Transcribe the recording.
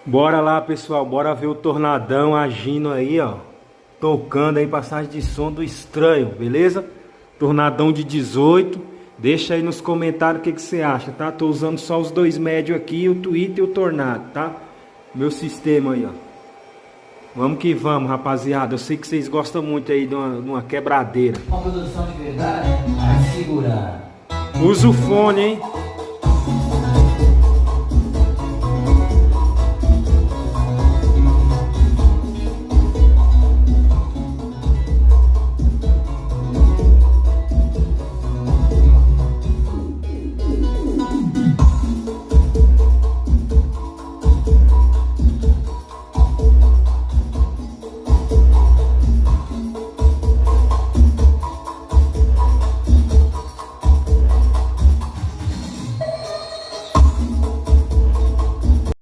Bora lá, pessoal, bora ver o Tornadão agindo aí, ó. Tocando aí passagem de som do Estranho, beleza? Tornadão de 18. Deixa aí nos comentários o que você acha, tá? Tô usando só os dois médios aqui, o Twitter e o Tornado, tá? Meu sistema aí, ó. Vamos que vamos, rapaziada. Eu sei que vocês gostam muito aí de uma quebradeira. Uma produção de verdade, vai segurar. Usa o fone, hein?